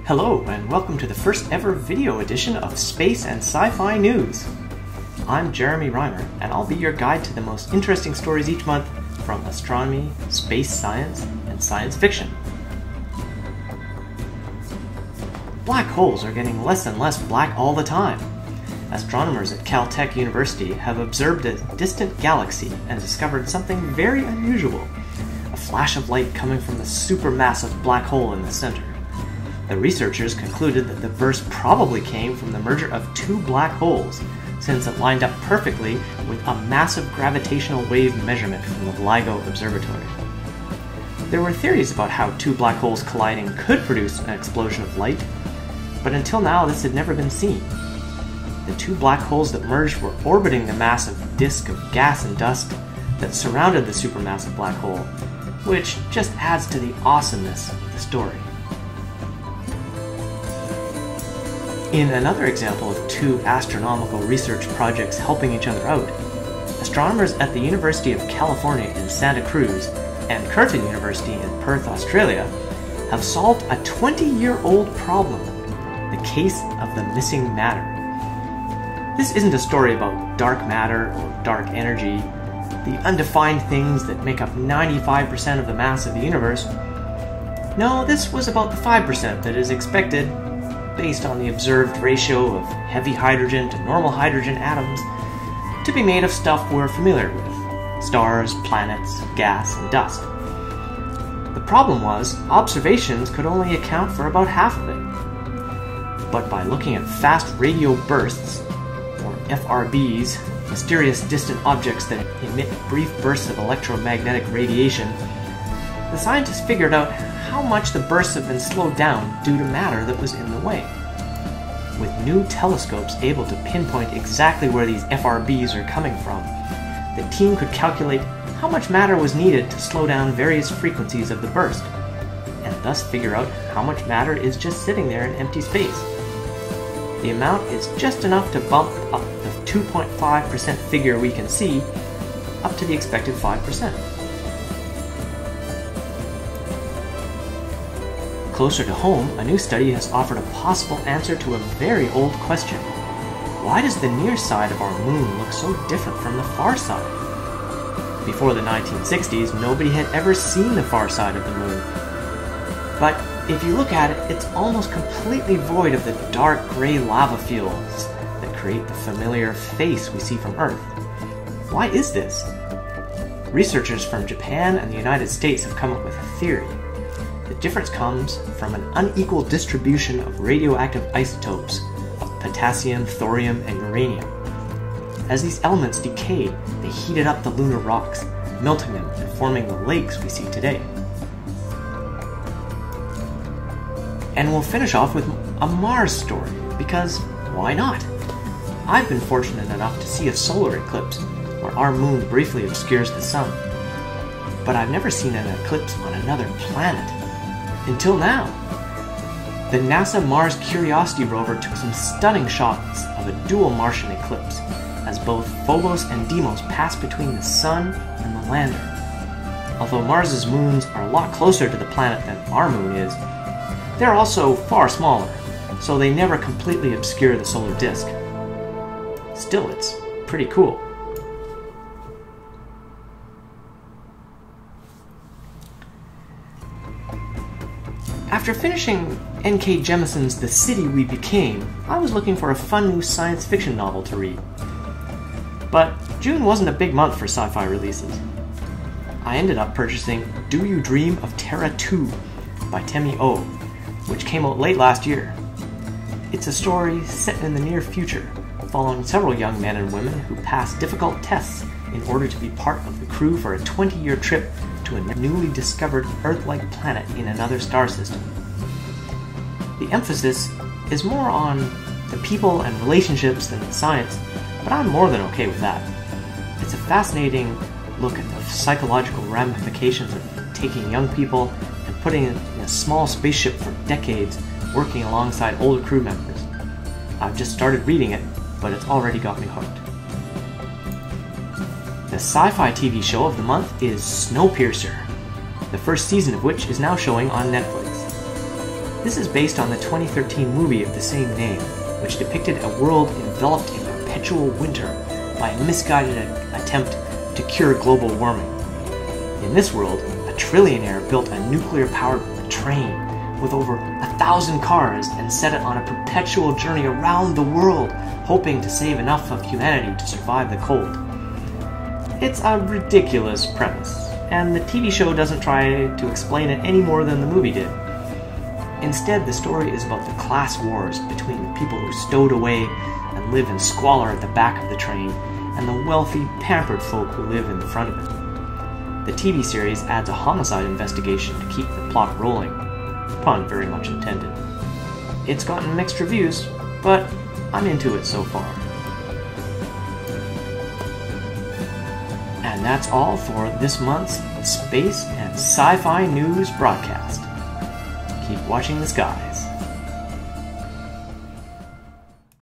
Hello, and welcome to the first ever video edition of Space and Sci-Fi News. I'm Jeremy Reimer, and I'll be your guide to the most interesting stories each month from astronomy, space science, and science fiction. Black holes are getting less and less black all the time. Astronomers at Caltech University have observed a distant galaxy and discovered something very unusual, a flash of light coming from the supermassive black hole in the center. The researchers concluded that the burst probably came from the merger of two black holes, since it lined up perfectly with a massive gravitational wave measurement from the LIGO observatory. There were theories about how two black holes colliding could produce an explosion of light, but until now this had never been seen. The two black holes that merged were orbiting the massive disk of gas and dust that surrounded the supermassive black hole, which just adds to the awesomeness of the story. In another example of two astronomical research projects helping each other out, astronomers at the University of California in Santa Cruz and Curtin University in Perth, Australia, have solved a 20-year-old problem, the case of the missing matter. This isn't a story about dark matter or dark energy, the undefined things that make up 95% of the mass of the universe. No, this was about the 5% that is expected, based on the observed ratio of heavy hydrogen to normal hydrogen atoms, to be made of stuff we're familiar with: stars, planets, gas, and dust. The problem was, observations could only account for about half of it. But by looking at fast radio bursts, or FRBs, mysterious distant objects that emit brief bursts of electromagnetic radiation, the scientists figured out how much the bursts have been slowed down due to matter that was in the way. With new telescopes able to pinpoint exactly where these FRBs are coming from, the team could calculate how much matter was needed to slow down various frequencies of the burst, and thus figure out how much matter is just sitting there in empty space. The amount is just enough to bump up the 2.5% figure we can see up to the expected 5%. Closer to home, a new study has offered a possible answer to a very old question. Why does the near side of our moon look so different from the far side? Before the 1960s, nobody had ever seen the far side of the moon. But if you look at it, it's almost completely void of the dark gray lava fields that create the familiar face we see from Earth. Why is this? Researchers from Japan and the United States have come up with a theory. The difference comes from an unequal distribution of radioactive isotopes of potassium, thorium, and uranium. As these elements decayed, they heated up the lunar rocks, melting them and forming the lakes we see today. And we'll finish off with a Mars story, because why not? I've been fortunate enough to see a solar eclipse, where our moon briefly obscures the sun. But I've never seen an eclipse on another planet. Until now. The NASA Mars Curiosity rover took some stunning shots of a dual Martian eclipse, as both Phobos and Deimos pass between the Sun and the lander. Although Mars's moons are a lot closer to the planet than our moon is, they're also far smaller, so they never completely obscure the solar disk. Still, it's pretty cool. After finishing N.K. Jemisin's The City We Became, I was looking for a fun new science fiction novel to read. But June wasn't a big month for sci-fi releases. I ended up purchasing Do You Dream of Terra 2 by Temi O, which came out late last year. It's a story set in the near future, following several young men and women who pass difficult tests in order to be part of the crew for a 20-year trip to a newly discovered Earth-like planet in another star system. The emphasis is more on the people and relationships than the science, but I'm more than okay with that. It's a fascinating look at the psychological ramifications of taking young people and putting them in a small spaceship for decades, working alongside older crew members. I've just started reading it, but it's already got me hooked. The sci-fi TV show of the month is Snowpiercer, the first season of which is now showing on Netflix. This is based on the 2013 movie of the same name, which depicted a world enveloped in perpetual winter by a misguided attempt to cure global warming. In this world, a trillionaire built a nuclear-powered train with over 1,000 cars and set it on a perpetual journey around the world, hoping to save enough of humanity to survive the cold. It's a ridiculous premise, and the TV show doesn't try to explain it any more than the movie did. Instead, the story is about the class wars between the people who stowed away and live in squalor at the back of the train, and the wealthy, pampered folk who live in the front of it. The TV series adds a homicide investigation to keep the plot rolling. Pun very much intended. It's gotten mixed reviews, but I'm into it so far. And that's all for this month's Space and Sci-Fi News broadcast. Keep watching the skies.